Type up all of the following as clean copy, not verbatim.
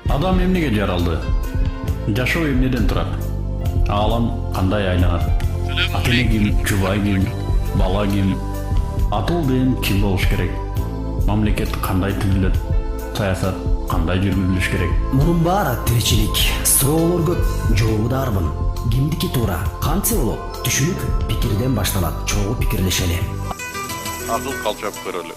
Адам эмнеге жаралды? Жашоо эмнеден турат? Алам кандай айланат? Ата-эне ким, жубай ким, бала ким? Атыл деген ким болуш керек? Мамлекет кандай түзүлөт? Саясат кандай жүргүзүлүш керек? Мунун баары тиричилик. Суроолор көп, жообу да арбын. Кимдики туура, кантсе болот? Түшүнүк пикирден башталат. Чогуу пикирлешели. Акыл калчап көрөлү.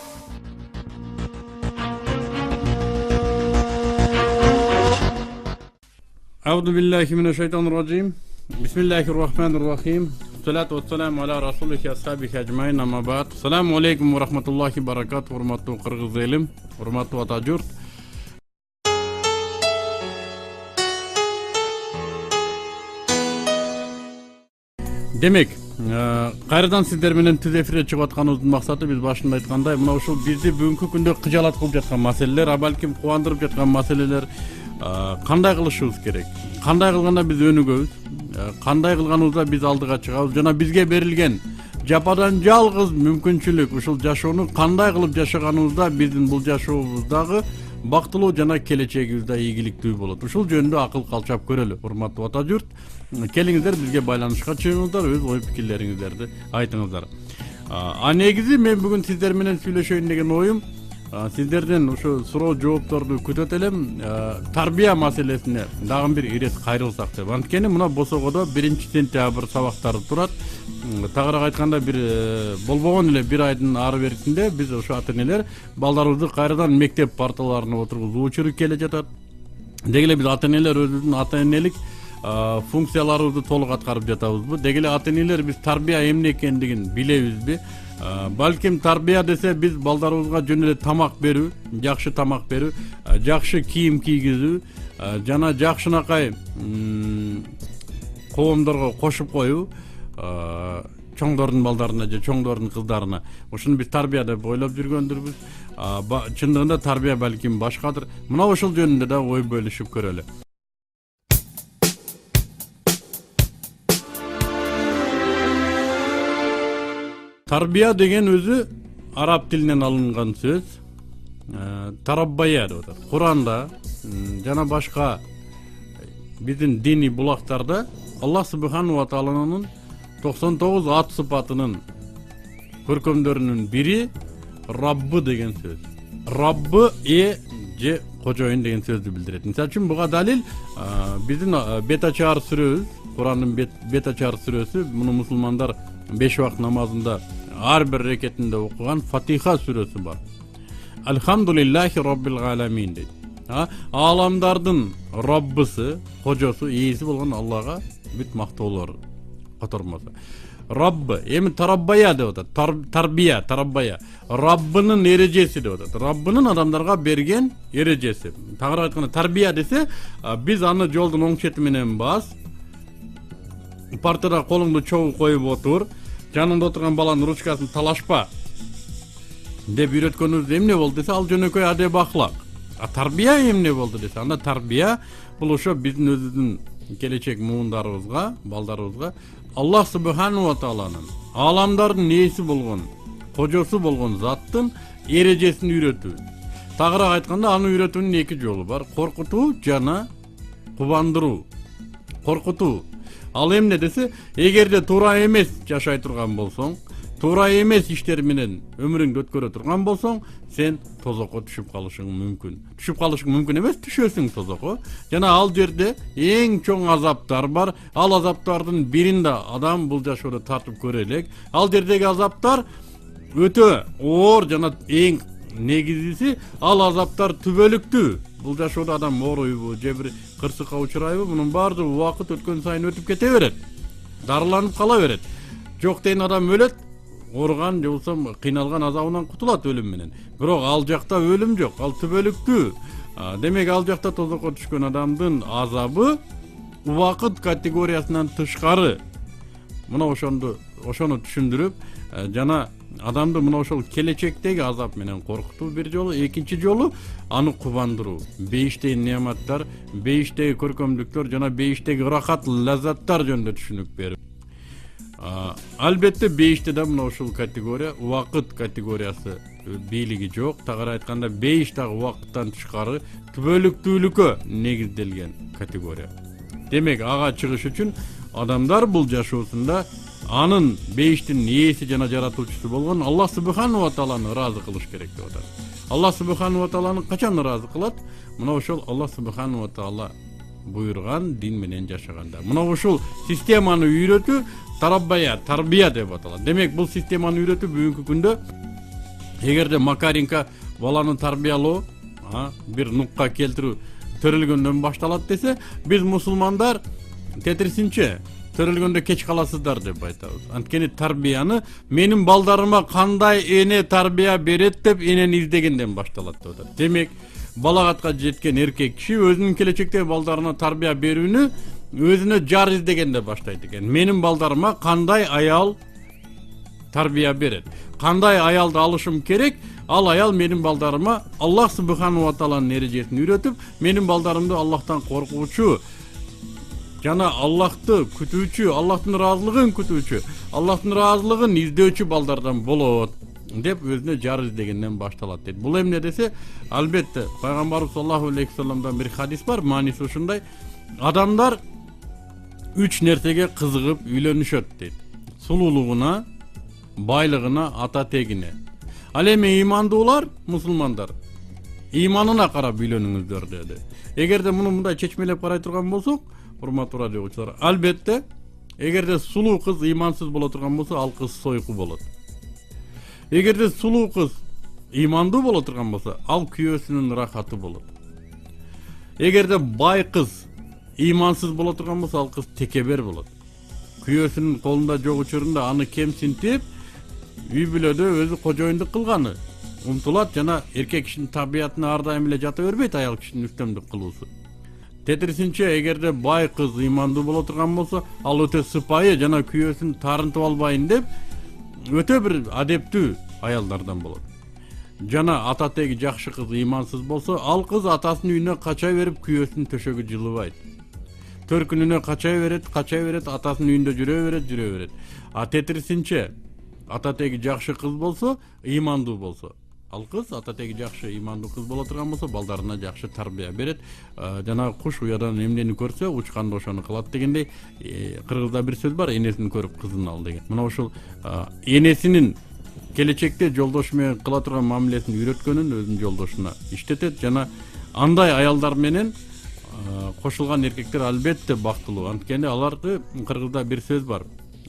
Ауду биллахи минаш шайтанир раджим. Бисмиллахир рахманир рахим. Салату вассаламу аля расулихи асхабихи аджмаин, амма баъд. Ассаламу алейкум ва рахматуллахи баракату. Урматтуу кыргыз элим, урматтуу ата журт. Демек, кайрадан сиздер менен түз эфирге чыгып атканыбыздын максаты биз башында айткандай, мына ушул бизди бүгүнкү күндө кыжалат кылып жаткан маселелер, а балким кубандырып жаткан маселелер кандай кылышыбыз керек? Кандай кылганда биз өнүгөбүз? Кандай кылганыбызда биз алдыга чыгабыз? Жана бизге берилген жападан жалгыз мүмкүнчүлүк ушул жашоону кандай кылып жашаганыбызда биздин бул жашообуздагы бактылуу жана келечегибизде ийгиликтүү болот. Ушул жөнүндө акыл калчап көрөлү, урматтуу ата журт. Келиңиздер бизге байланышка чыгыңыздар, өз ой пикирлериңиздерди айтыңыздар. Негизи мен бүгүн сиздер менен сүйлөшөйүн деген оюм сиздерден ушу суроо жоопторду күтөт элем. Тарбия маселесине дагы бир ирет кайрылсак деп. Анткени мына босогодо 1-сентябрь сабактары турат. Тагыраак айтканда бир болбогон эле бир айдын ары берисинде биз ошо ата-энелер балдарыбызды кайрадан мектеп парталарына отургузуу учуру келе жатат. Деги эле биз ата-энелер өзүбүздүн ата-энелик функцияларыбызды толук аткарып жатабызбы? Деги эле ата-энелер биз тарбия эмне экендигин билебизби? Балким тарбия десе биз балдарыбызга жөн эле тамак берүү, жакшы тамак берүү, жакшы кийим кийгизүү, жана жакшынакай коомдорго кошуп коюу, чоңдордун балдарына же чоңдордун кыздарына. Ушуну биз тарбия деп ойлоп жүргөндүрбүз. Чындыгында тарбия балким башкадыр. Мына ошол жөнүндө да ой бөлүшүп көрөлү. Тарбия деген өзү араб тилинен алынган сөз. Тараббая деп атат. Куранда жана башка биздин диний булактарда Аллах субхану ва тааланын 99 ат сыпатынын көркөмдөрүнүн бири Раббы деген сөз. Раббы же кожоюн деген сөздү билдирет. Мисалы үчүн буга далил биздин бет ачар сүрөбүз, Курандын бет ачар сүрөсү, муну мусулмандар 5 убакыт намазында ар бир рекетинде окуган Фатиха сүрөсү бар. Алхамдулиллахи роббил аламин дейт. Аламдардын Раббысы, кожосу, ээси болгон Аллага бүт мактоолор котормосу. Раббы, эми тараббая деп атат. Тарбия, тараббая. Раббынын эрежеси деп атат. Раббынын адамдарга берген эрежеси. Тагыраак айтканда тарбия десе, биз аны жолдун оң чети менен бас, партада колуңду чогуу коюп отур, жанында отурган баланын ручкасын талашпа деп үйрөткөнүбүз эмне болду десе, ал жөнөкөй адеп ахлак. Тарбия эмне болду десе, анда тарбия бул ошо биздин өзүбүздүн келечек муундарыбызга, балдарыбызга Аллах субхану ва тааланын аламдардын ээси болгон, кожосу болгон заттын эрежесин үйрөтүү. Тагыраак айтканда аны үйрөтүүнүн эки жолу бар: коркутуу жана кубандыруу. Коркутуу. Ал эмне десе, эгерде туура эмес жашай турган болсоң, туура эмес иштер менен өмүрүңдү өткөрө турган болсоң, сен тозокко түшүп калышың мүмкүн. Түшүп калышың мүмкүн эмес, түшөсүң тозокко. Жана ал жерде эң чоң азаптар бар. Ал азаптардын биринде адам бул жашоодо тартып көрө элек. Ал жердеги азаптар өтө оор жана эң негизгиси ал азаптар түбөлүктүү. Бул жашоодо адам ооруйбу, же бир кырсыкка учурайбы, мунун баардыгы убакыт өткөн сайын өтүп кете берет. Дарыланып кала берет. Жок дейин адам өлөт, ооруган же болсо кыйналган азабынан кутулат өлүм менен. Бирок ал жакта өлүм жок, ал түбөлүктүү. Демек ал жакта тозокко түшкөн адамдын азабы убакыт категориясынан тышкары. Мына ошону түшүндүрүп, жана адамды мына ошол келечектеги азап менен коркутуу бир жолу, экинчи жолу аны кубандыруу. Бейиштеги неаматтар, бейиштеги көркөмдүктөр жана бейиштеги ырахат, лаззаттар жөнүндө түшүнүк берип. Албетте бейиште да мына ушул категория убакыт категориясы бийлиги жок. Тагыраак айтканда бейиш дагы убакыттан тышкары түбөлүктүүлүккө негизделген категория. Демек ага чыгыш үчүн адамдар бул жашоосунда анын бейиштин ээси жана жаратуучусу болгон Аллах субхану ва тааланы ыраазы кылыш керек деп атат. Аллах субхану ва тааланы качан ыраазы кылат? Мына ошол Аллах субхану ва таала буйруган дин менен жашаганда. Мына ушул системаны үйрөтүү тарбия деп аталат. Демек бул системаны үйрөтүү бүгүнкү күндө эгерде Макаренко баланы тарбиялоо бир нукка келтирүү төрөлгөндөн башталат десе, биз мусулмандар тетирсинче төрөлгөндө кеч каласыздар деп айтабыз. Анткени тарбияны менин балдарыма кандай эне тарбия берет деп энени издегенден башталат деп атат. Демек балагатка жеткен эркек киши өзүнүн келечектеги балдарына тарбия берүүнү өзүнө жар издегенде баштайт экен. Менин балдарыма кандай аял тарбия берет, кандай аялды алышым керек, ал аял менин балдарыма Аллах субхану ва тааланын эрежесин үйрөтүп, менин балдарымды Аллахтан коркуучу жана Аллахты күтүүчү, Аллахтын ыраазылыгын күтүүчү, Аллахтын ыраазылыгын издөөчү балдардан болот деп өзүнө жар издегенден башталат дейт. Бул эмне десе, албетте пайгамбарыбыз саллаллаху алейхи вассаламдан бир хадис бар, мааниси ушундай: адамдар 3 нерсеге кызыгып үйлөнүшөт дейт. Сулуулугуна, байлыгына, ата тегине. Ал эми ыймандуулар, мусулмандар, ыйманына карап үйлөнүңүздөр деди. Эгерде муну мындай чечмелеп карай турган болсок, урматтуу радио угуучулар, албетте эгерде сулуу кыз ыймансыз боло турган болсо, ал кыз сойку болот. Эгерде сулуу кыз ыймандуу боло турган болсо, ал күйөөсүнүн рахаты болот. Эгерде бай кыз ыймансыз боло турган болсо, ал кыз текебер болот. Күйөөсүнүн колунда жок учурунда аны кемсинтип, үй бүлөдө өзү кожоюндук кылганы умтулат жана эркек кишинин табиятына ар дайым эле жата бербейт аял кишинин үстөмдүк кылуусу. Тетирсинче эгерде бай кыз ыймандуу боло турган болсо, ал өтө сыпайы жана күйөөсүн тарынтып албайын деп өтө бир адептүү аялдардан болот. Жана ата теги жакшы кыз ыймансыз болсо, ал кыз атасынын үйүнө кача берип, күйөөсүнүн төшөгү жылыбайт. Төркүнүнө кача берет, атасынын үйүндө жүрө берет. А тетирсинче ата теги жакшы кыз болсо, ыймандуу болсо, ал кыз ата теги жакшы ыймандуу кыз боло турган болсо, балдарына жакшы тарбия берет. Жана куш уядан эмнени көрсө, учканда ошону кылат дегендей, кыргызда бир сөз бар: энесин көрүп кызын ал деген. Мына ушул энесинин келечекте жолдошу менен кыла турган мамилесин үйрөткөнүн өзүнүн жолдошуна иштетет жана андай аялдар менен кошулган эркектер албетте бактылуу. Анткени аларды кыргызда бир сөз бар: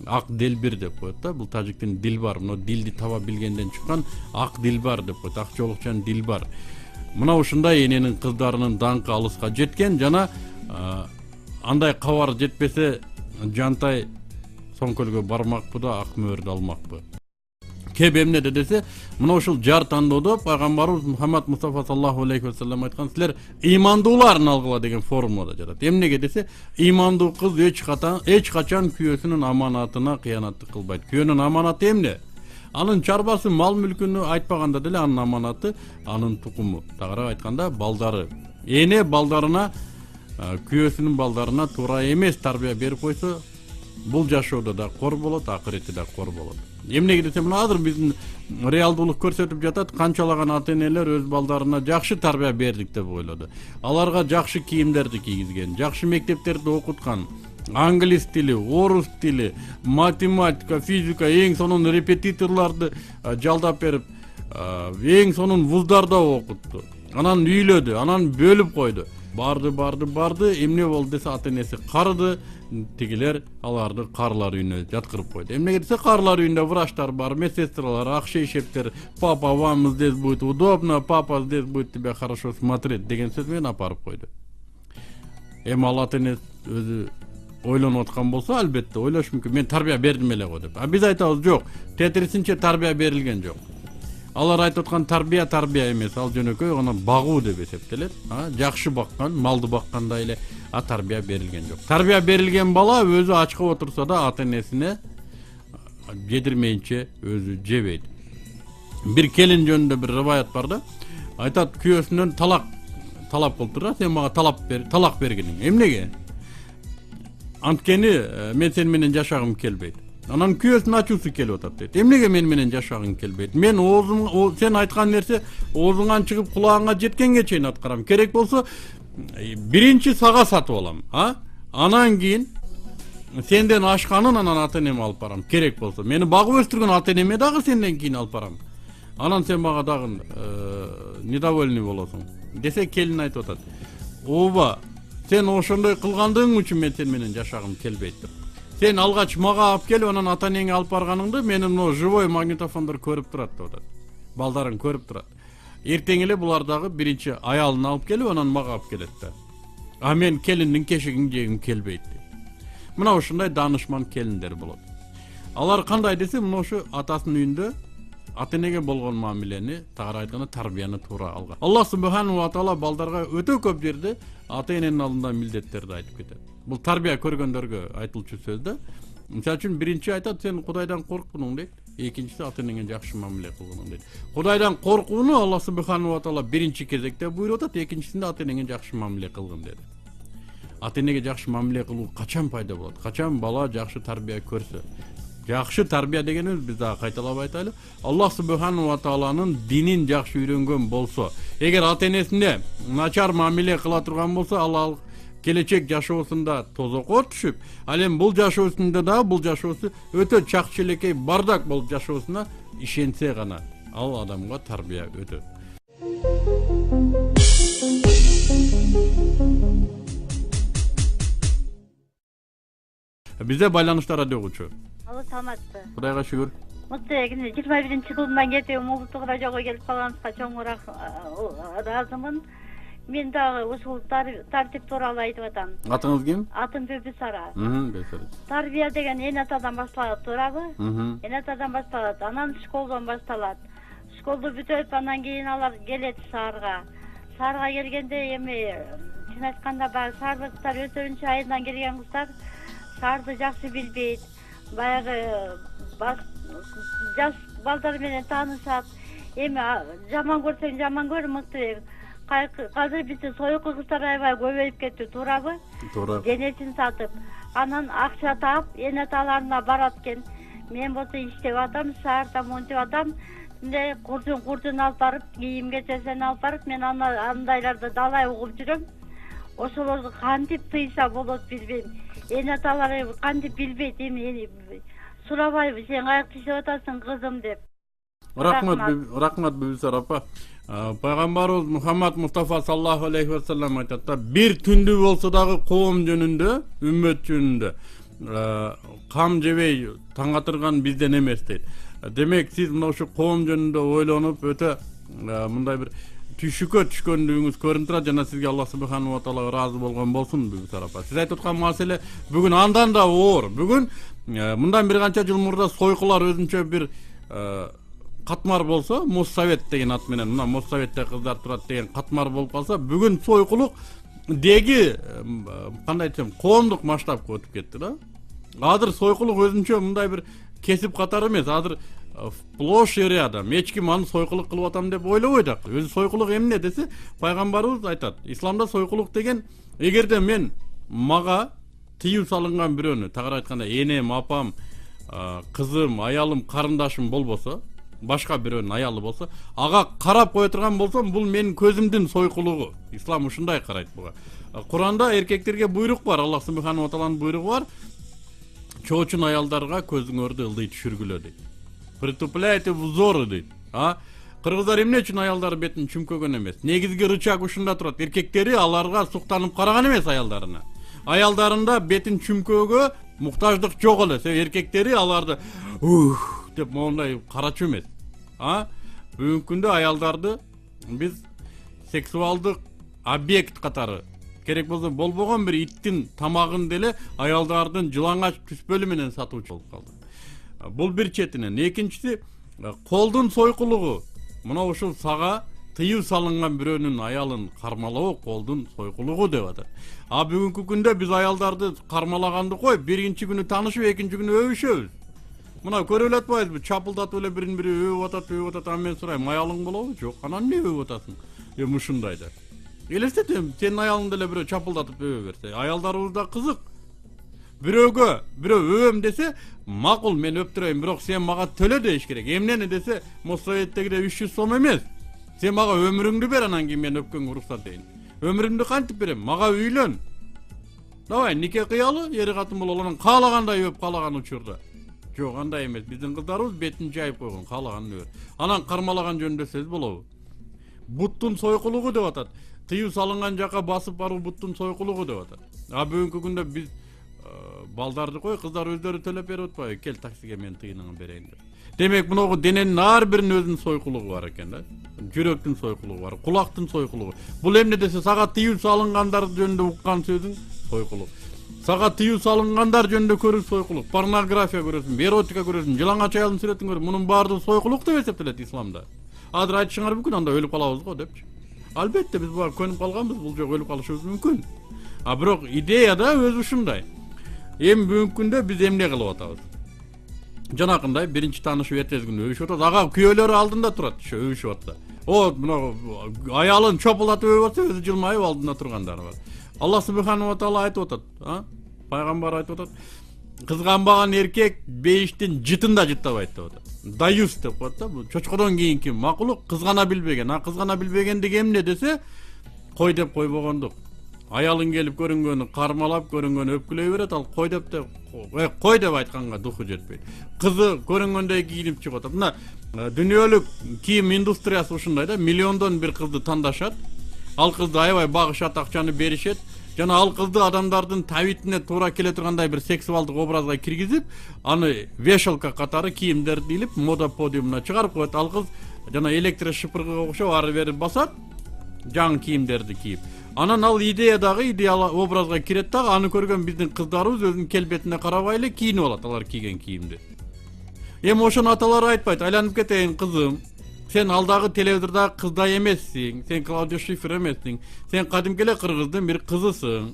ак делбир деп коет да. Бул тажиктин дил бар. Мына дилди таба билгенден чыккан ак дил бар деп коет. Ак жолукчан дил бар. Мына ушундай эненин кыздарынын даңкы алыска жеткен жана андай кабар жетпесе Жантай Соңкөлгө бармакпы да ак мөөрдү алмакпы. Кеп эмнеде десе, мына ушул жар тандоодо пайгамбарыбыз Мухаммад Мустафа саллаллаху алейхи вассалам айткан: силер ыймандууларын алгыла деген формулада жатат. Эмнеге десе, ыймандуу кыз эч качан күйөөсүнүн аманатына кыянаттык кылбайт. Күйөөнүн аманаты эмне? Анын чарбасы, мал мүлкүнү айтпаганда деле анын аманаты, анын тукуму. Тагыраак айтканда, балдары. Эне балдарына, күйөөсүнүн балдарына туура эмес тарбия берип койсо, бул жашоодо да кор болот, акыретте да кор болот. Эмнеге десе, мына азыр биздин реалдуулук көрсөтүп жатат, канчалаган ата-энелер өз балдарына жакшы тарбия бердик деп ойлоду. Аларга жакшы кийимдерди кийгизген, жакшы мектептерде окуткан, англис тили, орус тили, математика, физика, эң сонун репетиторлорду жалдап берип, эң сонун вуздарда окутту. Анан үйлөдү, анан бөлүп койду. Барды, эмне болду десе, ата-энеси карыды, тигилер аларды карлар үйүнө жаткырып койду. Эмнеге десе, карлар үйүндө врачтар бар, медсестралар, акча ишептер, папа, вам здесь будет удобно, папа, здесь будет тебя хорошо смотреть деген сөз менен апарып койду. Эми ал ата-эне өзү ойлонуп аткан болсо, албетте ойлош мүмкүн: мен тарбия бердим эле го деп. А биз айтабыз: жок, тетирисинче тарбия берилген жок. Алар айтып аткан тарбия эмес, ал жөнөкөй гана багуу деп эсептелет. Жакшы баккан, малды баккандай эле, тарбия берилген жок. Тарбия берилген бала өзү ачка отурса да ата-энесине жедирмейинче өзү жебейт. Бир келин жөнүндө бир риваят бар да. Айтат, күйөөсүнөн талак кылып тура: сен мага талак бергиниң. Эмнеге? Анткени мен сени менен жашагым келбейт. Анан күйөөсүн ачуусу келип атат дейт. Эмнеге мен менен жашагың келбейт? Мен сен айткан нерсе оозуңан чыгып кулагыңа жеткенге чейин аткарам. Керек болсо биринчи сага сатып алам, анан кийин сенден ашканын анан ата энеме алып барам. Керек болсо мени багып өстүргөн ата энеме дагы сенден кийин алып барам. Анан сен мага дагы недовольный болосуң десе, келин айтып атат. Ооба, сен ошондой кылгандыгың үчүн мен сен менен жашагым келбейт деп. Сен алгач мага алып келип, анан ата энеңе алып барганыңды менин могу живой магнитофондор көрүп турат деп атат. Балдарың көрүп турат. Эртең эле булар дагы биринчи аялын алып келип, анан мага алып келет да. А мен келиндин кешигин жегим келбейт дейт. Мына ушундай даанышман келиндер болот. Алар кандай десе, мына ушу атасынын үйүндө ата энеге болгон мамилени, тагыраак айтканда тарбияны туура алган. Аллах субханаху ва таала балдарга өтө көп жерде ата эненин алдында милдеттерди айтып кетет. Бул тарбия көргөндөргө айтылчу сөз да. Мисалы үчүн биринчи айтат, сен Кудайдан коркпуң дейт. Экинчиси ата энеңе жакшы мамиле кылгын дейт. Кудайдан коркууну Аллах субханаху ва таала биринчи кезекте буйруп атат, экинчисинде ата энеңе жакшы мамиле кылгын деди. Ата энеге жакшы мамиле кылуу качан пайда болот? Качан бала жакшы тарбия көрсө? Жакшы тарбия дегенибиз биз дагы кайталап айтайлы. Аллах субханаху ва тааланын динин жакшы үйрөнгөн болсо, эгер ата энесине начар мамиле кыла турган болсо, ал келечек жашоосунда тозокко түшүп, ал эми бул жашоосунда да бул жашоосу өтө чакчелекей бардак болуп жашоосуна ишенсе гана ал адамга тарбия өтөт. Бизде байланышта радио угуучу. Алло, саламатсызбы? Кудайга шүгүр. Мыкты, 21 жылымдан кетип улуттук радиого келип калганыбызга чоң ыраазымын. Мен дагы ушул тартип тууралуу айтып атам. Атыңыз ким? Атым Бөбүсара. Бөбүсара. Тарбия деген эн атадан башталат, туурабы? Эн атадан башталат, анан школдон башталат. Школду бүтөп, анан кийин алар келет шаарга. Шаарга келгенде эми чын айтканда баягы шаардык кыздар өздөрүнчө айынан келген кыздар шаарды жакшы билбейт. Баягы жаш балдар менен таанышат. Эми жаман көрсөң жаман көр, мыкты. Казыр бизде сойку кыздар аябай көбөйүп кетти, туурабы? Туура. Денесин сатып, анан акча таап, эн аталарына барат экен. Мен болсо иштеп атам, шаарда монтип атам. Мындай курдун алып барып, кийим кечесин алып барып, мен андайларды далай угуп жүрөм. Ошолорду кантип тыйса болот билбейм. Эн аталары кантип билбейт, эми сурабайбы, сен каяк иштеп атасың кызым деп. Рахмат Бөбүсара апа. Пайгамбарыбыз Мухаммад Мустафа саллаллаху алейхи ва саллям айтат да, бир түндү болсо дагы коом жөнүндө, үммөт жөнүндө кам жебей таң атырган бизден эмес дейт. Демек, сиз мына ушу коом жөнүндө ойлонуп өтө мындай бир түшүккө түшкөндүгүңүз көрүнүп турат жана сизге Аллах субханаху ва таала ыраазы болгон болсун Бөбүсара апа. Сиз айтып аткан маселе бүгүн андан да оор. Бүгүн мындан бир канча жыл мурда сойкулар өзүнчө бир катмар болсо, Моссовет деген ат менен, мына Моссоветте кыздар турат деген катмар болуп калса, бүгүн сойкулук деги кандай десем, коомдук масштабка өтүп кетти да. Азыр сойкулук өзүнчө мындай бир кесип катары эмес, азыр сплош и рядом. Эч ким аны сойкулук кылып атам деп ойлобойт. Өзү сойкулук эмне десе, пайгамбарыбыз айтат. Исламда сойкулук деген, эгерде мен мага тыюу салынган бирөөнү, тагыраак айтканда энем, апам, кызым, аялым, карындашым болбосо, башка бирөөнүн аялы болсо, ага карап кое турган болсом, бул менин көзүмдүн сойкулугу. Ислам ушундай карайт буга. Куранда эркектерге буйрук бар, Аллах субханаху ва тааланын буйругу бар. Чоочун аялдарга көзүңөрдү ылдый түшүргүлө дейт. Притупляйте взоры дейт. Кыргыздар эмне үчүн аялдары бетин чүмкөгөн эмес? Негизги рычаг ушунда турат. Эркектери аларга суктанып караган эмес аялдарына. Аялдарында бетин чүмкөөгө муктаждык жок эле. Себеби эркектери аларды деп мондай карачу эмес. Бүгүнкү күндө аялдарды биз сексуалдык объект катары, керек болсо болбогон бир иттин тамагын деле аялдардын жылаңач түспөлү менен сатуучу болуп калды. Бул бир четинен. Экинчиси, колдун сойкулугу. Мына ушул сага тыюу салынган бирөөнүн аялын кармалоо колдун сойкулугу деп атат. Бүгүнкү күндө биз аялдарды кармалаганды кой, биринчи күнү таанышып, экинчи күнү өбүшөбүз. Мына көрүп эле атпайбызбы? Чапылдатып эле бирин бири өбүп атат, а мен сурайм, аялың болобу? Жок, анан эмне өбүп атасың? Эми ушундайда. Элестет, сенин аялыңды эле бирөө чапылдатып өбө берсе, аялдарыбыз да кызык. бирөө өөм десе макул мен өптүрөйүн, бирок сен мага төлө дейиш керек. Эмнени десе, Моссоветтегидей 300 сом эмес. Сен мага өмүрүңдү бер, анан кийин мен өпкөнгө уруксат дейин. Өмүрүмдү кантип берем? Мага үйлөн. Давай, нике кыялы, ери катын болуп, анан каалагандай өп, каалаган учурда. Жок, андай эмес. Биздин кыздарыбыз бетин жайып койгон, каалаганын өр. Анан кармалаган жөнүндө сөз болобу? Буттун сойкулугу деп атат. Тыюу салынган жака басып баруу буттун сойкулугу деп атат. Бүгүнкү күндө биз балдарды кой, кыздар өздөрү төлөп берип атпайбы? Кел таксиге мен тыйыныңы берейин деп. Демек мынагу дененин ар биринин өзүнүн сойкулугу бар экен да. Жүрөктүн сойкулугу бар, кулактын сойкулугу. Бул эмне десе, сага тыюу салынгандар жөнүндө уккан сөзүң сойкулук. Сага тыюу салынгандар жөнүндө көрүү сойкулук. Порнография көрөсүң, эротика көрөсүң, жылаңач аялдын сүрөтүн көрөсүң. Мунун баардыгы сойкулук деп эсептелет исламда. Азыр айтышыңар мүмкүн, анда өлүп калабыз го депчи. Албетте биз буга көнүп калганбыз, бул жок өлүп калышыбыз мүмкүн. Бирок идея да өзү ушундай. Эми бүгүнкү күндө биз эмне кылып атабыз? Жанакындай биринчи таанышып эртеси күнү өбүшүп атат. Ага күйөөлөрү алдында турат, ошо өбүшүп атса. Мына аялын чопулатып өбүп атса, өзү жылмайып алдында тургандары бар. Алла субханаху ва таала айтып атат, пайгамбар айтып атат. Кызганбаган эркек бейиштин жытында жыттабайт деп атат. Даюс деп коет да, бул чочкодон кийинки макулук кызгана билбеген. Кызгана билбегендик эмне десе, кой деп койбогондук. Аялын келип көрүнгөнү кармалап, көрүнгөнү өпкүлөй берет, ал кой деп айтканга духу жетпейт. Кызы көрүнгөндөй кийинип чыгып атат. Мына дүйнөлүк кийим индустриясы ушундай да, миллиондон бир кызды тандашат. Ал кызды аябай багышат, акчаны беришет. Жана ал кызды адамдардын табитине туура келе тургандай бир сексуалдык образга киргизип, аны вешалка катары кийимдерди илип, мода подиумуна чыгарып коет. Ал кыз жана электрошыпыргыга окшоп ары бери басат, жаңы кийимдерди кийип. Анан ал идеядагы идеал образга кирет дагы, аны көргөн биздин кыздарыбыз өзүнүн келбетине карабай эле кийинип алат алар кийген кийимди. Эми ошону аталары айтпайт, айланып кетейин кызым. Сен алдагы телевизордагы кыздай эмессиң, сен Клаудио Шифер эмессиң, сен кадимки эле кыргыздын бир кызысың.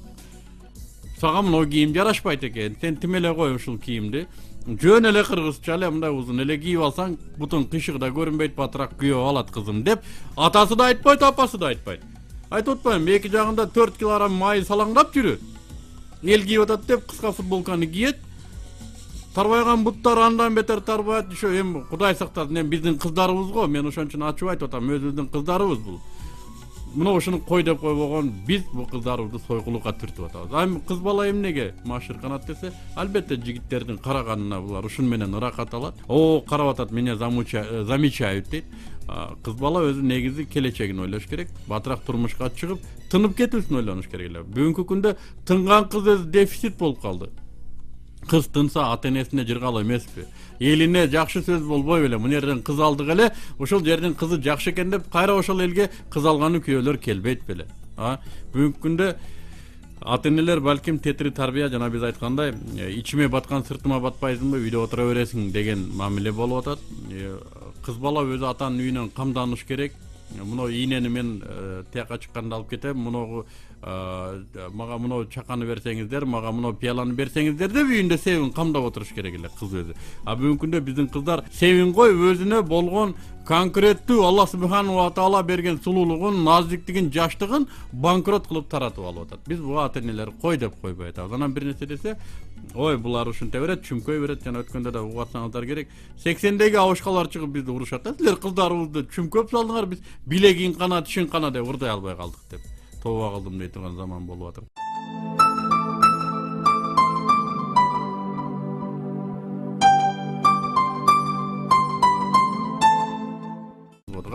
Сага мына кийим жарашпайт экен, сен тим эле кой ушул кийимди. Жөн эле кыргызча эле мындай узун эле кийип алсаң, бутун кыйшыгы да көрүнбөйт, батыраак күйөө алат кызым деп, атасы да айтпайт, апасы да айтпайт. Айтып атпаймынбы, эки жагында 4 килограмм май салаңдап жүрөт. Эл кийип атат деп кыска футболканы кийет. Тарбайган буттар андан бетер тарбайт. Ошо эми Кудай сактасын, эми биздин кыздарыбыз го, мен ошон үчүн ачып айтып атам, өзүбүздүн кыздарыбыз бул. Мына ошону кой деп койбогон биз бул кыздарыбызды сойкулукка түртүп атабыз. Эми кыз бала эмнеге машыр канат десе, албетте жигиттердин караганына булар ушун менен ырахат алат. Карап атат, меня замечают дейт. Кыз бала өзү негизи келечегин ойлош керек, батыраак турмушка чыгып, тынып кетүүсүн ойлонуш керек эле. Бүгүнкү күндө тынган кыз өзү дефицит болуп калды. Кыз тынса ата энесине жыргал эмеспи? Элине жакшы сөз болбой эле, мына жерден кыз алдык эле, ошол жердин кызы жакшы экен деп кайра ошол элге кыз алганы күйөөлөр келбейт беле. Бүгүнкү күндө ата энелер балким тетири тарбия, жана биз айткандай, ичиме баткан сыртыма батпайсыңбы, үйдө отура бересиң деген мамиле болуп атат. Кыз бала өзү атанын үйүнөн камданыш керек. Мына ийнени мен тияка чыкканда алып кетем, мага мына чаканы берсеңиздер, мага мына пияланы берсеңиздер деп үйүндө себин камдап отуруш керек эле кыз өзү. Бүгүнкү күндө биздин кыздар себин кой өзүнө болгон конкреттүү Алла субханаху ва таала берген сулуулугун, назиктигин, жаштыгын банкрот кылып таратып алып атат. Биз буга ата энелер кой деп койбой атабыз. Анан бир нерсе десе, булар ушунта берет, чүмкөй берет, жана өткөндө да угатсаңыздар керек. 80деги абышкалар чыгып бизди урушат да. Силер кыздарыбызды чүмкөп салдыңар, биз билегин кана, тишин кана деп урдай албай калдык деп. Тооба кылдым дей турган заман болуп атыр.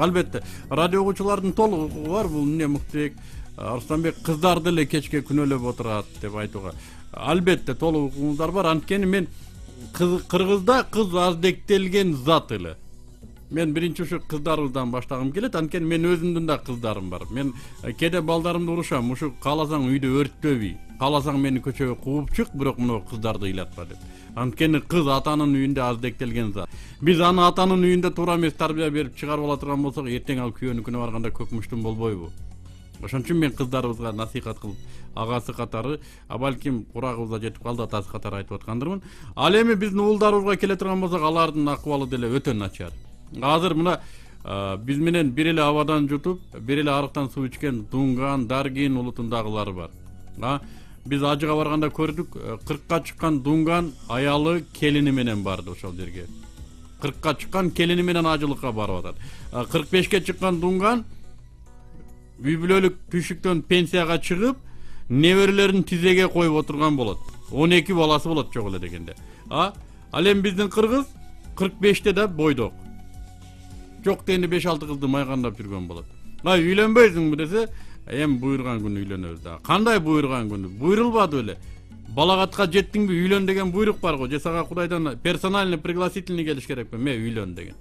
Албетте, радио угуучулардын толугу бар, бул эмне Муктубек Арыстанбек кыздарды эле кечке күнөөлөп отурат деп айтууга. Албетте, толугуңуздар бар. Анткени мен Кыргызда кыз аздектелген зат эле. Мен биринчи ушу кыздарыбыздан баштагым келет, анткени мен өзүмдүн да кыздарым бар. Мен кээде балдарымды урушам, ушу кааласаң үйдү өрттөбүй, кааласаң мени көчөгө кууп чык, бирок мына кыздарды ыйлатпа деп. Анткени кыз атанын үйүндө аздектелген зат. Биз аны атанын үйүндө туура эмес тарбия берип чыгарып ала турган болсок, эртең ал күйөөнүкүнө барганда көк муштун болбойбу? Ошон үчүн мен кыздарыбызга насихат кылып, агасы катары, балким курагыбызга жетип калды, атасы катары айтып аткандырмын. Ал эми биздин уулдарыбызга келе турган болсок, алардын акыбалы деле өтө начар. Азыр мына биз менен бир эле абадан жутуп, бир эле арыктан суу ичкен Дунган, Даргин улутундагылар бар. Биз ажыга барганда көрдүк, 40ка чыккан дунган аялы келини менен барды ошол жерге. 40ка чыккан келини менен ажылыкка барып атат. 45ке чыккан дунган үй бүлөлүк түйшүктөн пенсияга чыгып, неберелерин тизеге коюп отурган болот. 12 баласы болот жок эле дегенде. Ал эми биздин кыргыз 45те да бойдок. Жок дегенде 5-6 кызды майгандап жүргөн болот. Үйлөнбөйсүңбү десе, эми буйрган күнү үйлөнөбүз да. Кандай буйрган күнү? Буйрулбады эле. Балагатка жеттиңби үйлөн деген буйрук бар го. Же сага Кудайдан персональный пригласительный келиш керекпи? Ме үйлөн деген.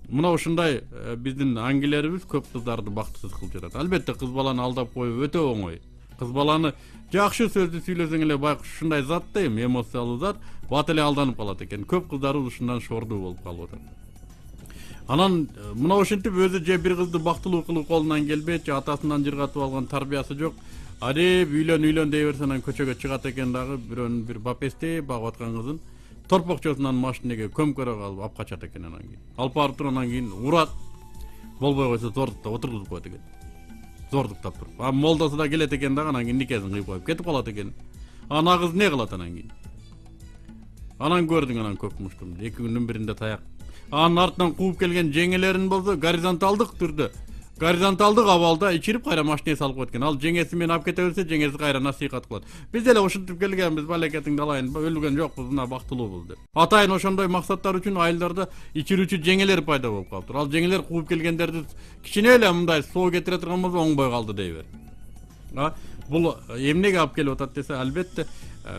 Мына ушундай биздин аңгилерибиз көп кыздарды бактысыз кылып жатат. Албетте кыз баланы алдап коюу өтө оңой. Кыз баланы жакшы сөздү сүйлөсөң эле байкуш ушундай зат да эми эмоциялуу зат бат эле алданып калат экен. Көп кыздарыбыз ушундан шордуу болуп калып атат. Анан мына ошентип өзү же бир кызды бактылуу кылуу колунан келбейт, же атасынан жыргатып алган тарбиясы жок. Адеп үйлөн дей берсе анан көчөгө чыгат экен дагы бирөөнүн бир бапесте багып аткан кызын торпокчосунан машинеге көмкөрө калып алып качат экен анан кийин. Алып барып туруп анан кийин урат. Болбой койсо зордукта отургузуп коет экен. Зордуктап туруп. Молдасы да келет экен дагы анан кийин никесин кыйып коюп кетип калат экен. Ана кыз не кылат анан кийин? Анан көрдүң анан көк муштумду. 2 күндүн биринде таяк. Анын артынан кууп келген жеңелерин болсо горизонталдык түрдө, горизонталдык абалда ичирип кайра машинеге салып койт экен. Ал жеңеси менен алып кете берсе, жеңеси кайра насыйхат кылат. Биз деле ушинтип келгенбиз, балекетиңди алайын, өлгөн жокпуз, мына бактылуубуз деп. Атайын ошондой максаттар үчүн айылдарда ичирүүчү жеңелер пайда болуп калыптыр. Ал жеңелер кууп келгендерди кичине эле мындай соо кетире турган болсо оңбой калды дей бер. Бул эмнеге алып келип атат десе, албетте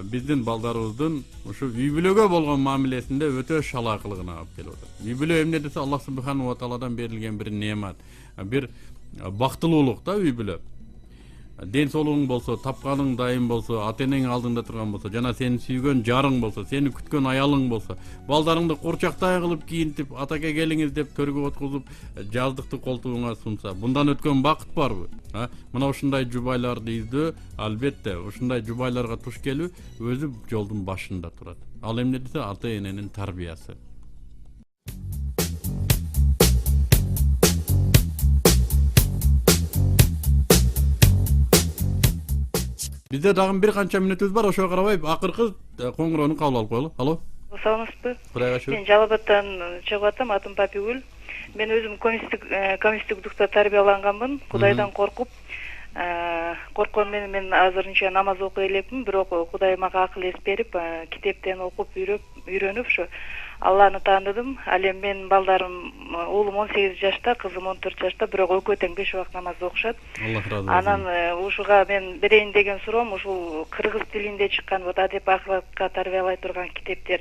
биздин балдарыбыздын ушу үй бүлөгө болгон мамилесинде өтө шалаакылыгына алып келип атат. Үй бүлө эмне десе, Аллах субханаху ва тааладан берилген бир неамат, бир бактылуулук да үй бүлө. Ден соолугуң болсо, тапканың дайым болсо, ата энең алдыңда турган болсо, жана сени сүйгөн жарың болсо, сени күткөн аялың болсо, балдарыңды курчактай кылып кийинтип, атака келиңиз деп төргө отургузуп, жаздыкты колтугуңа сунса, bundan өткөн бакыт барбы? Мына ушундай жубайларды издөө, албетте, ушундай жубайларга туш келүү өзү жолдун башында турат. Ал эмне десе, ата эненин тарбиясы. Bizde dagы bir kança minutubuz бар, ошого карабай акыркы коңгуроону кабыл алып коелу. Алло. Саламатсызбы? Кудайга шүгүр. Мен Жалалбаттан чыгып атам, атым Папигүл. Мен өзүм коммунисттик тарбияланганмын. Кудайдан коркуп, корккон менен мен азырынча намаз окуй элекмин, бирок Кудай мага акыл эс берип, китептен окуп үйрөнүп ушу Алланы тааныдым. Ал эми менин балдарым, уулум 18 жашта, кызым 14 жашта, бирок экөө тең 5 убак намаз окушат. Аллах разы болсун. Анан ушуга мен берейин деген суроом, ушул кыргыз тилинде чыккан вот адеп акылатка тарбиялай турган китептер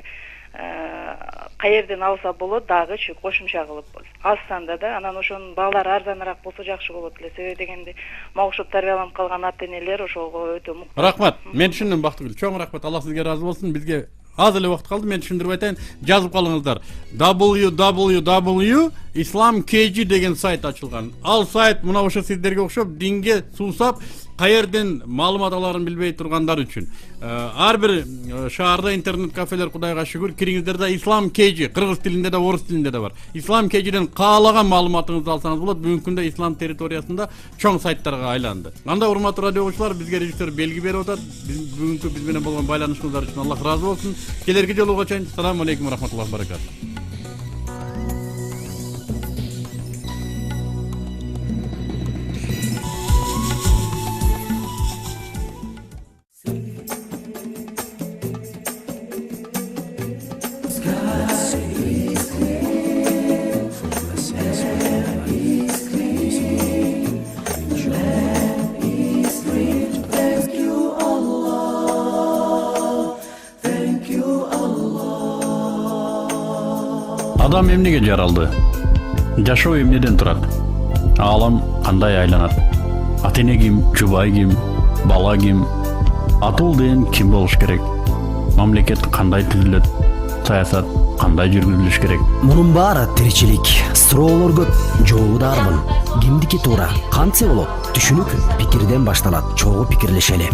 каерден алса болот дагычы кошумча кылып алсанда да, анан ошонун баалары арзаныраак болсо жакшы болот эле. Себеби дегенде мага окшоп тарбияланып калган ата энелер ошого өтө муктаж. Рахмат. Мен түшүндүм, Бактыгүл. Чоң рахмат. Аллах сизге разы болсун. Бизге аз эле убакыт калды. Мен түшүндүрүп айтайын. Жазып калыңыздар. www.islamkg деген сайт ачылган. Ал сайт мына ошо сиздерге окшоп динге суусап, каерден маалымат аларын билбей тургандар үчүн. Ар бир шаарда интернет кафелер, Кудайга шүгүр, кириңиздер да Islamkg, кыргыз тилинде да, орус тилинде да бар. Islamkgден каалаган маалыматыңызды алсаңыз болот. Бүгүнкү күндө ислам территориясында чоң сайттарга айланды. Анда урматтуу радио окуучулар, бизге режиссер белги берип атат. Бүгүнкү биз менен болгон байланышыңыздар үчүн Аллах разы болсун. Келерки жолуга чейин assalomu alaykum va rahmatullohi va barakatuh. Адам эмнеге жаралды? Жашоо эмнеден турат? Аалам кандай айланат? Ата эне ким, жубай ким, бала ким? Атыл деген ким болуш керек? Мамлекет кандай түзүлөт? Саясат кандай жүргүзүлүш керек? Мунун баары тиричилик, суроолор көп, жообу дарбын. Кимдики туура, кантсе болот? Түшүнүк пикирден башталат, чогуу пикирлешели.